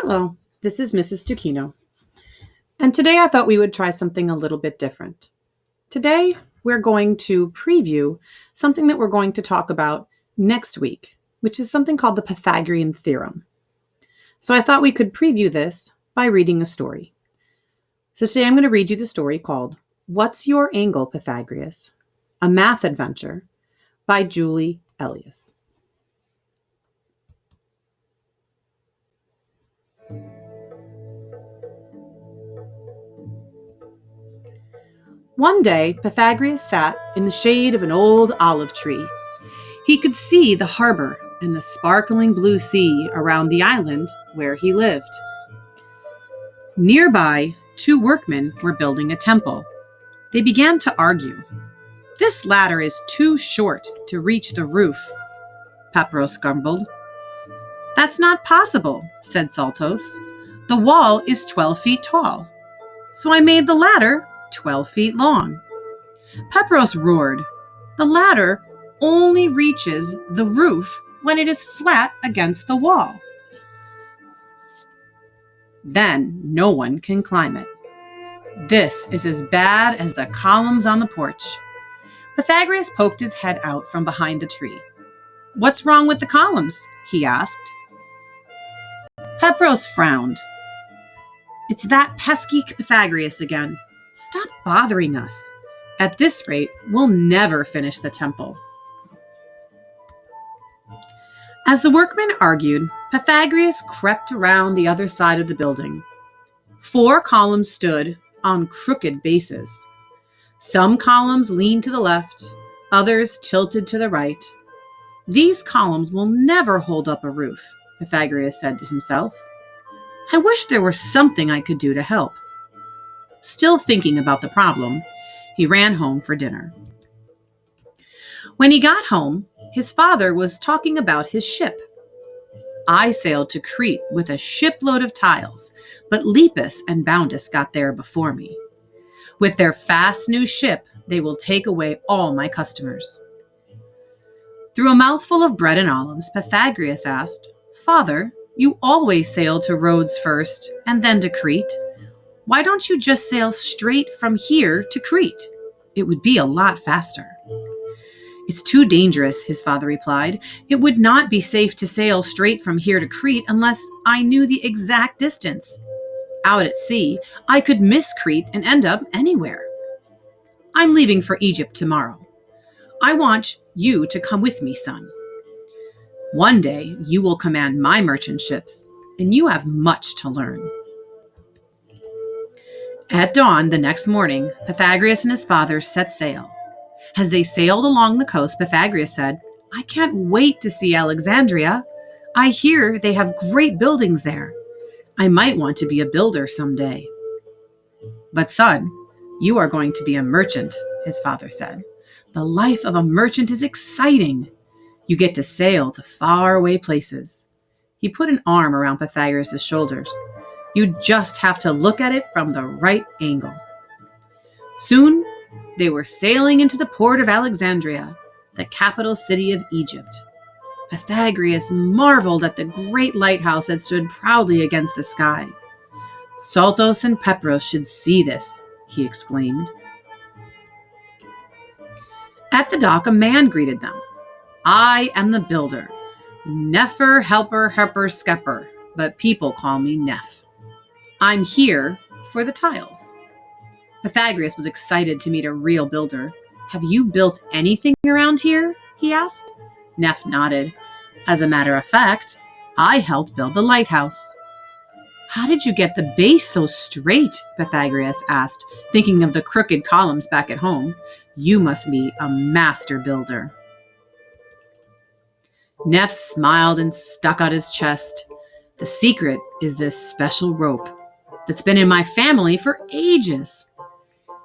Hello, this is Mrs. Tukino, and today I thought we would try something a little bit different. Today, we're going to preview something that we're going to talk about next week, which is something called the Pythagorean theorem. So I thought we could preview this by reading a story. So today I'm going to read you the story called What's Your Angle, Pythagoras? A Math Adventure by Julie Elias. One day, Pythagoras sat in the shade of an old olive tree. He could see the harbor and the sparkling blue sea around the island where he lived. Nearby, two workmen were building a temple. They began to argue. "This ladder is too short to reach the roof," Pythagoras grumbled. "That's not possible," said Saltos. "The wall is 12 feet tall, so I made the ladder 12 feet long." Pythagoras roared. "The ladder only reaches the roof when it is flat against the wall. Then no one can climb it. This is as bad as the columns on the porch." Pythagoras poked his head out from behind a tree. "What's wrong with the columns?" he asked. Pythagoras frowned. "It's that pesky Pythagoras again. Stop bothering us. At this rate, we'll never finish the temple." As the workmen argued, Pythagoras crept around the other side of the building. 4 columns stood on crooked bases. Some columns leaned to the left, others tilted to the right. "These columns will never hold up a roof," Pythagoras said to himself. "I wish there were something I could do to help." Still thinking about the problem, he ran home for dinner. When he got home, his father was talking about his ship. "I sailed to Crete with a shipload of tiles, but Lepus and Boundus got there before me. With their fast new ship, they will take away all my customers." Through a mouthful of bread and olives, Pythagoras asked, "Father, you always sail to Rhodes first and then to Crete. Why don't you just sail straight from here to Crete? It would be a lot faster." "It's too dangerous," his father replied. "It would not be safe to sail straight from here to Crete unless I knew the exact distance. Out at sea, I could miss Crete and end up anywhere. I'm leaving for Egypt tomorrow. I want you to come with me, son. One day, you will command my merchant ships, and you have much to learn." At dawn the next morning, Pythagoras and his father set sail. As they sailed along the coast, Pythagoras said, "I can't wait to see Alexandria. I hear they have great buildings there. I might want to be a builder someday." "But son, you are going to be a merchant," his father said. "The life of a merchant is exciting. You get to sail to faraway places." He put an arm around Pythagoras' shoulders. "You just have to look at it from the right angle." Soon, they were sailing into the port of Alexandria, the capital city of Egypt. Pythagoras marveled at the great lighthouse that stood proudly against the sky. "Saltos and Pythagoras should see this," he exclaimed. At the dock, a man greeted them. "I am the builder, Nefer Helper Herper Skepper, but people call me Neph. I'm here for the tiles." Pythagoras was excited to meet a real builder. "Have you built anything around here?" he asked. Neph nodded. "As a matter of fact, I helped build the lighthouse." "How did you get the base so straight?" Pythagoras asked, thinking of the crooked columns back at home. "You must be a master builder." Neph smiled and stuck out his chest. "The secret is this special rope that's been in my family for ages."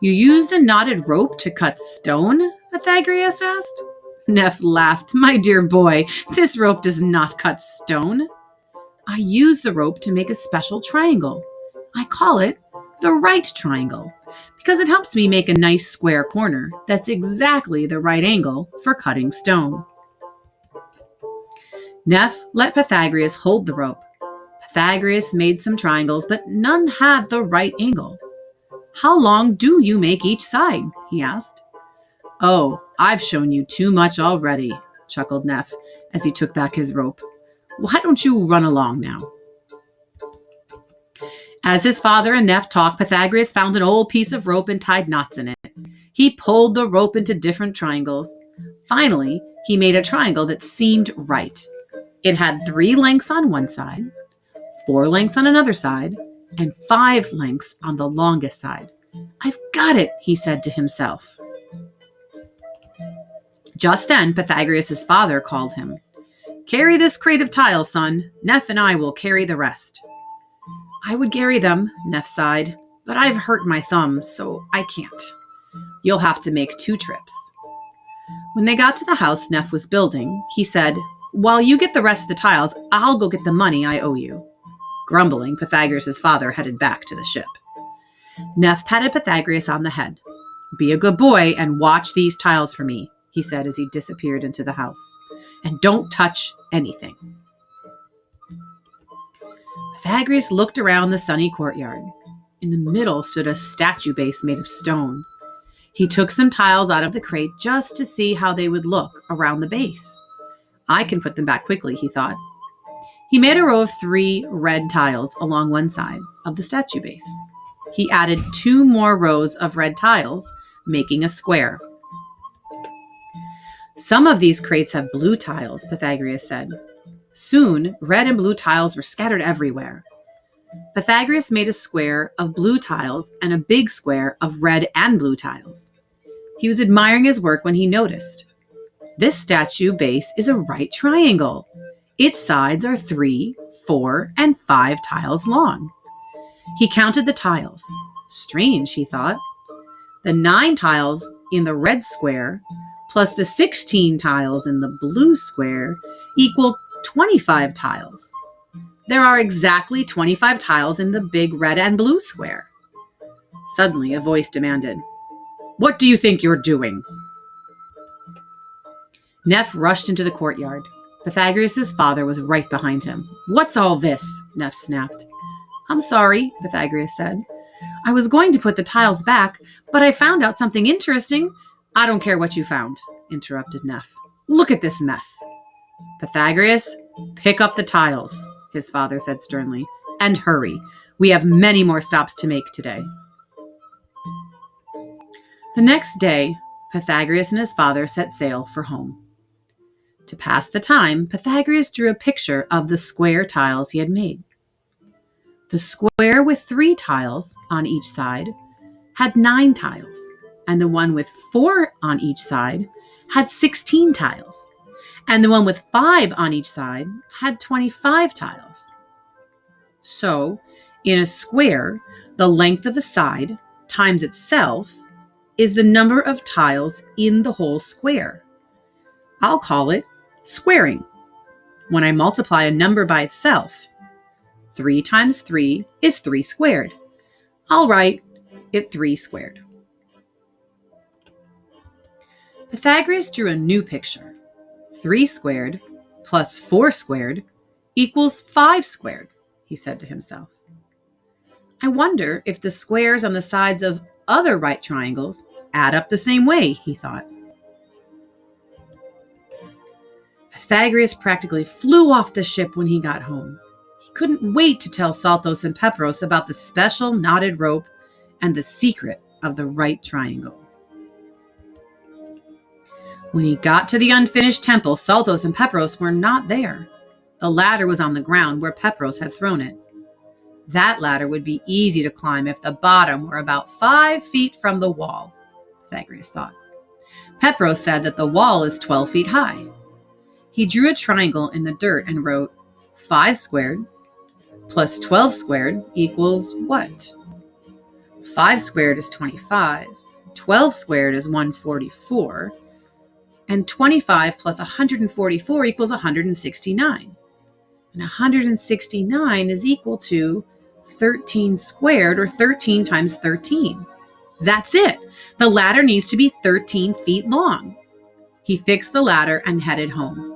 "You used a knotted rope to cut stone?" Pythagoras asked. Neph laughed. "My dear boy, this rope does not cut stone. I use the rope to make a special triangle. I call it the right triangle because it helps me make a nice square corner that's exactly the right angle for cutting stone." Neph let Pythagoras hold the rope. Pythagoras made some triangles, but none had the right angle. "How long do you make each side?" he asked. "Oh, I've shown you too much already," chuckled Neff as he took back his rope. "Why don't you run along now?" As his father and Neff talked, Pythagoras found an old piece of rope and tied knots in it. He pulled the rope into different triangles. Finally, he made a triangle that seemed right. It had 3 lengths on one side, 4 lengths on another side, and 5 lengths on the longest side. "I've got it," he said to himself. Just then, Pythagoras' father called him. "Carry this crate of tiles, son. Neff and I will carry the rest." "I would carry them," Neff sighed, "but I've hurt my thumb, so I can't. You'll have to make 2 trips." When they got to the house Neff was building, he said, "While you get the rest of the tiles, I'll go get the money I owe you." Grumbling, Pythagoras' father headed back to the ship. Neff patted Pythagoras on the head. "Be a good boy and watch these tiles for me," he said as he disappeared into the house. "And don't touch anything." Pythagoras looked around the sunny courtyard. In the middle stood a statue base made of stone. He took some tiles out of the crate just to see how they would look around the base. "I can put them back quickly," he thought. He made a row of 3 red tiles along one side of the statue base. He added 2 more rows of red tiles, making a square. "Some of these crates have blue tiles," Pythagoras said. Soon, red and blue tiles were scattered everywhere. Pythagoras made a square of blue tiles and a big square of red and blue tiles. He was admiring his work when he noticed. This statue base is a right triangle. Its sides are 3, 4, and 5 tiles long. He counted the tiles. Strange, he thought. The 9 tiles in the red square plus the 16 tiles in the blue square equal 25 tiles. There are exactly 25 tiles in the big red and blue square. Suddenly, a voice demanded, "What do you think you're doing?" Neff rushed into the courtyard. Pythagoras' father was right behind him. "What's all this?" Neff snapped. "I'm sorry," Pythagoras said. "I was going to put the tiles back, but I found out something interesting." "I don't care what you found," interrupted Neff. "Look at this mess." "Pythagoras, pick up the tiles," his father said sternly, "and hurry. We have many more stops to make today." The next day, Pythagoras and his father set sail for home. To pass the time, Pythagoras drew a picture of the square tiles he had made. The square with 3 tiles on each side had 9 tiles, and the one with 4 on each side had 16 tiles, and the one with 5 on each side had 25 tiles. So, in a square, the length of a side times itself is the number of tiles in the whole square. I'll call it squaring. When I multiply a number by itself, 3 times 3 is 3 squared. I'll write it 3 squared. Pythagoras drew a new picture. 3 squared plus 4 squared equals 5 squared, he said to himself. I wonder if the squares on the sides of other right triangles add up the same way, he thought. Pythagoras practically flew off the ship when he got home. He couldn't wait to tell Saltos and Pepros about the special knotted rope and the secret of the right triangle. When he got to the unfinished temple, Saltos and Pepros were not there. The ladder was on the ground where Pepros had thrown it. That ladder would be easy to climb if the bottom were about 5 feet from the wall, Pythagoras thought. Pepros said that the wall is 12 feet high. He drew a triangle in the dirt and wrote 5 squared plus 12 squared equals what? 5 squared is 25, 12 squared is 144, and 25 plus 144 equals 169. And 169 is equal to 13 squared, or 13 times 13. That's it. The ladder needs to be 13 feet long. He fixed the ladder and headed home.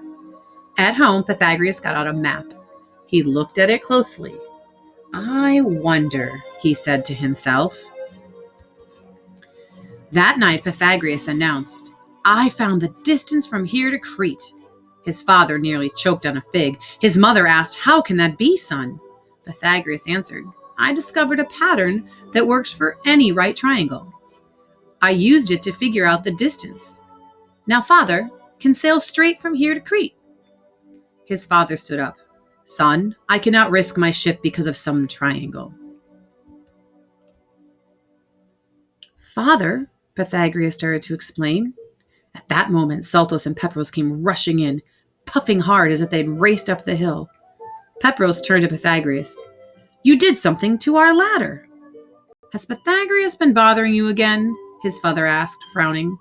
At home, Pythagoras got out a map. He looked at it closely. I wonder, he said to himself. That night, Pythagoras announced, I found the distance from here to Crete. His father nearly choked on a fig. His mother asked, How can that be, son? Pythagoras answered, I discovered a pattern that works for any right triangle. I used it to figure out the distance. Now, father, can sail straight from here to Crete. His father stood up. Son, I cannot risk my ship because of some triangle. Father, Pythagoras started to explain. At that moment, Saltos and Pepros came rushing in, puffing hard as if they'd raced up the hill. Pepros turned to Pythagoras. You did something to our ladder. Has Pythagoras been bothering you again? His father asked, frowning.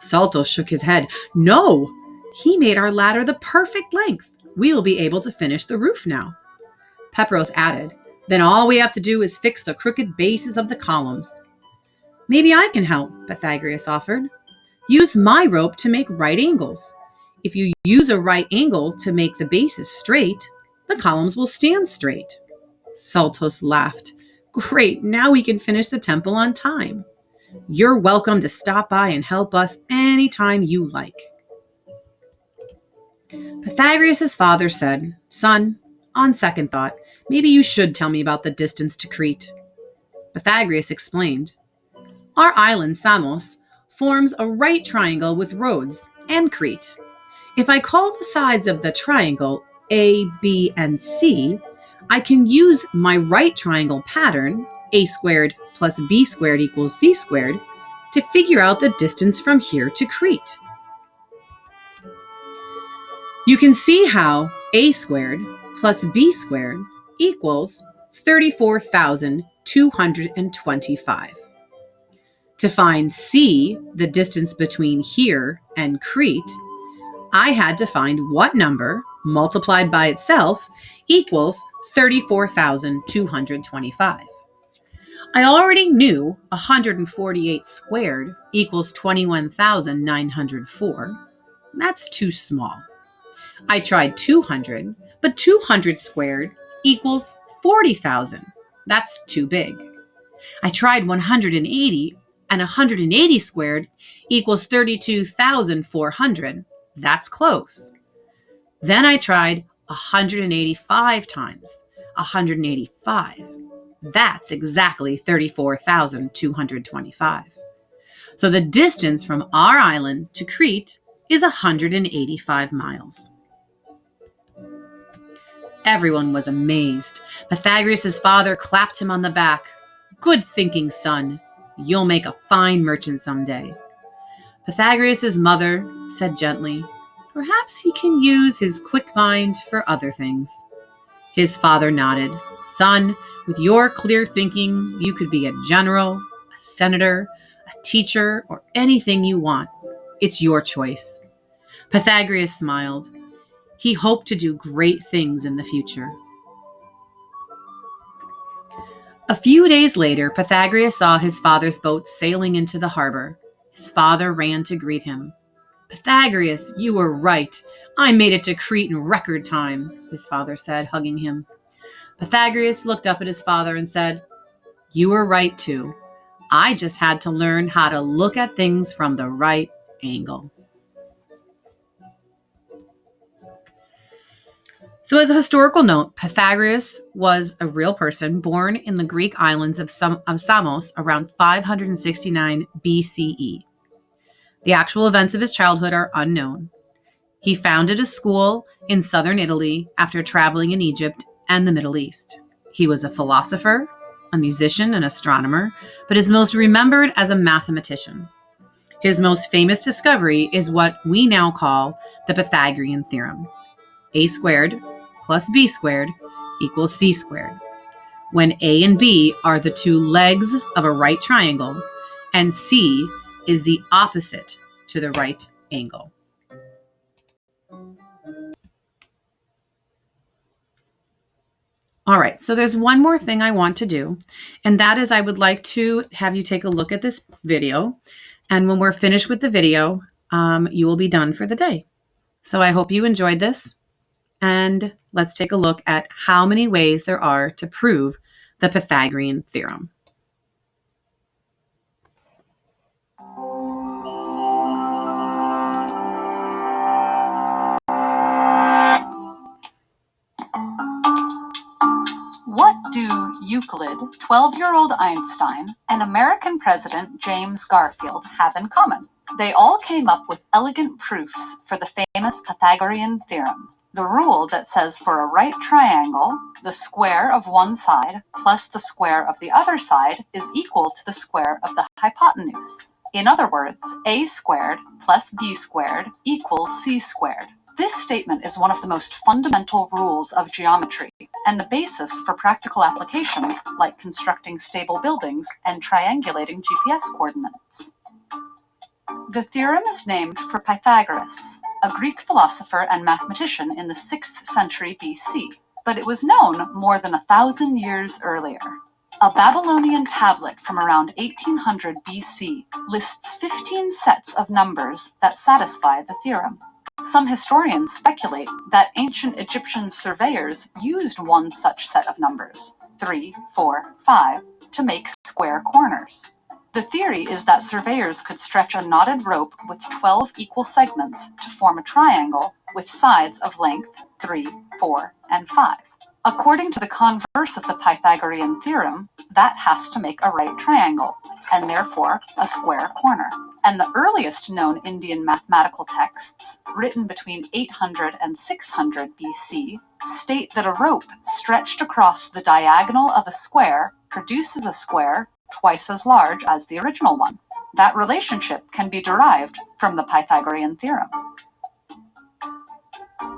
Saltos shook his head. No, he made our ladder the perfect length. We'll be able to finish the roof now. Pepros added, Then all we have to do is fix the crooked bases of the columns. Maybe I can help, Pythagoras offered. Use my rope to make right angles. If you use a right angle to make the bases straight, the columns will stand straight. Saltos laughed. Great, now we can finish the temple on time. You're welcome to stop by and help us anytime you like. Pythagoras' father said, Son, on second thought, maybe you should tell me about the distance to Crete. Pythagoras explained, Our island, Samos, forms a right triangle with Rhodes and Crete. If I call the sides of the triangle A, B, and C, I can use my right triangle pattern, A squared plus B squared equals C squared, to figure out the distance from here to Crete. You can see how A squared plus B squared equals 34,225. To find C, the distance between here and Crete, I had to find what number, multiplied by itself, equals 34,225. I already knew 148 squared equals 21,904. That's too small. I tried 200, but 200 squared equals 40,000. That's too big. I tried 180, and 180 squared equals 32,400. That's close. Then I tried 185 times 185. That's exactly 34,225. So the distance from our island to Crete is 185 miles. Everyone was amazed. Pythagoras' father clapped him on the back. Good thinking, son. You'll make a fine merchant someday. Pythagoras' mother said gently, Perhaps he can use his quick mind for other things. His father nodded. Son, with your clear thinking, you could be a general, a senator, a teacher, or anything you want. It's your choice. Pythagoras smiled. He hoped to do great things in the future. A few days later, Pythagoras saw his father's boat sailing into the harbor. His father ran to greet him. Pythagoras, you were right. I made it to Crete in record time, his father said, hugging him. Pythagoras looked up at his father and said, You were right too. I just had to learn how to look at things from the right angle. So as a historical note, Pythagoras was a real person born in the Greek islands of Samos around 569 BCE. The actual events of his childhood are unknown. He founded a school in southern Italy after traveling in Egypt and the Middle East. He was a philosopher, a musician, and astronomer, but is most remembered as a mathematician. His most famous discovery is what we now call the Pythagorean theorem. A squared plus B squared equals C squared, when A and B are the two legs of a right triangle, and C is the opposite to the right angle. All right, so there's one more thing I want to do, and that is I would like to have you take a look at this video, and when we're finished with the video, you will be done for the day. So I hope you enjoyed this. And let's take a look at how many ways there are to prove the Pythagorean theorem. What do Euclid, 12-year-old Einstein, and American President James Garfield have in common? They all came up with elegant proofs for the famous Pythagorean theorem, the rule that says for a right triangle, the square of one side plus the square of the other side is equal to the square of the hypotenuse. In other words, a squared plus b squared equals c squared. This statement is one of the most fundamental rules of geometry and the basis for practical applications like constructing stable buildings and triangulating GPS coordinates. The theorem is named for Pythagoras, a Greek philosopher and mathematician in the 6th century BC, but it was known more than 1,000 years earlier. A Babylonian tablet from around 1800 BC lists 15 sets of numbers that satisfy the theorem. Some historians speculate that ancient Egyptian surveyors used one such set of numbers, 3, 4, 5, to make square corners. The theory is that surveyors could stretch a knotted rope with 12 equal segments to form a triangle with sides of length 3, 4, and 5. According to the converse of the Pythagorean theorem, that has to make a right triangle, and therefore a square corner. And the earliest known Indian mathematical texts, written between 800 and 600 BC, state that a rope stretched across the diagonal of a square produces a square twice as large as the original one. That relationship can be derived from the Pythagorean theorem.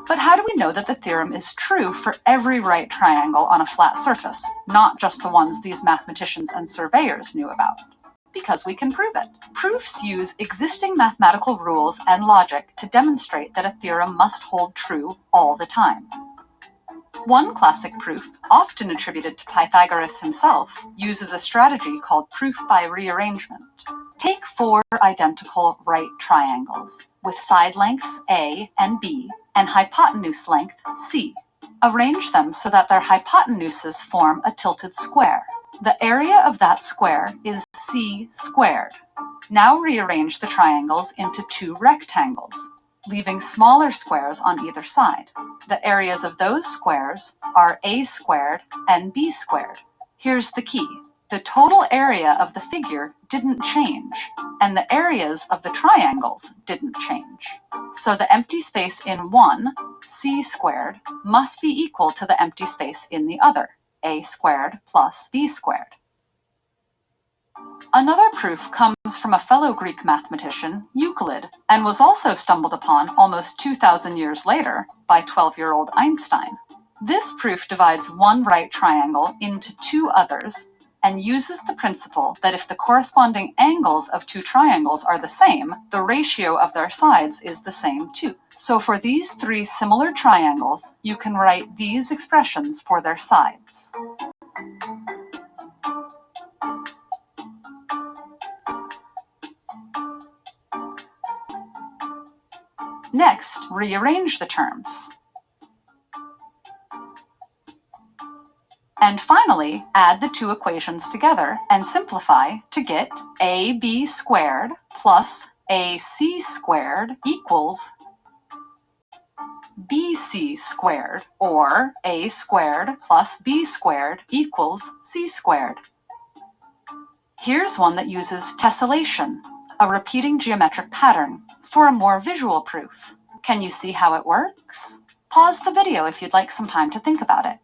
But how do we know that the theorem is true for every right triangle on a flat surface, not just the ones these mathematicians and surveyors knew about? Because we can prove it. Proofs use existing mathematical rules and logic to demonstrate that a theorem must hold true all the time. One classic proof, often attributed to Pythagoras himself, uses a strategy called proof by rearrangement. Take 4 identical right triangles with side lengths A and B and hypotenuse length C. Arrange them so that their hypotenuses form a tilted square. The area of that square is c squared. Now rearrange the triangles into 2 rectangles, leaving smaller squares on either side. The areas of those squares are a squared and b squared. Here's the key. The total area of the figure didn't change, and the areas of the triangles didn't change. So the empty space in one, c squared, must be equal to the empty space in the other, a squared plus b squared. Another proof comes from a fellow Greek mathematician, Euclid, and was also stumbled upon almost 2,000 years later by 12-year-old Einstein. This proof divides one right triangle into 2 others and uses the principle that if the corresponding angles of 2 triangles are the same, the ratio of their sides is the same too. So for these 3 similar triangles, you can write these expressions for their sides. Next, rearrange the terms. And finally, add the 2 equations together and simplify to get ab squared plus ac squared equals bc squared, or a squared plus b squared equals c squared. Here's one that uses tessellation, a repeating geometric pattern, for a more visual proof. Can you see how it works? Pause the video if you'd like some time to think about it.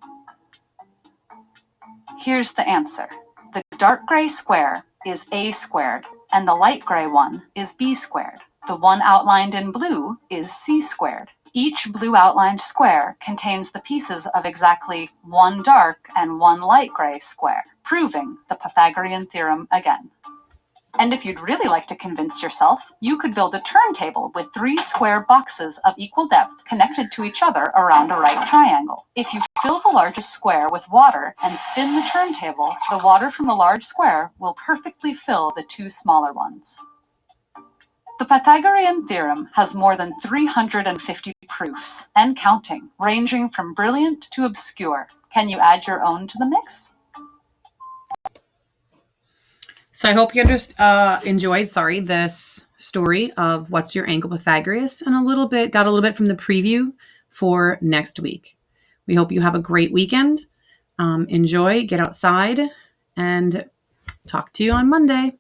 Here's the answer. The dark gray square is a squared, and the light gray one is b squared. The one outlined in blue is c squared. Each blue outlined square contains the pieces of exactly 1 dark and 1 light gray square, proving the Pythagorean theorem again. And if you'd really like to convince yourself, you could build a turntable with 3 square boxes of equal depth connected to each other around a right triangle. If you fill the largest square with water and spin the turntable, the water from the large square will perfectly fill the 2 smaller ones. The Pythagorean theorem has more than 350 proofs, and counting, ranging from brilliant to obscure. Can you add your own to the mix? So I hope you enjoyed, this story of What's Your Angle, Pythagoras, and got a little bit from the preview for next week. We hope you have a great weekend. Enjoy, get outside, and talk to you on Monday.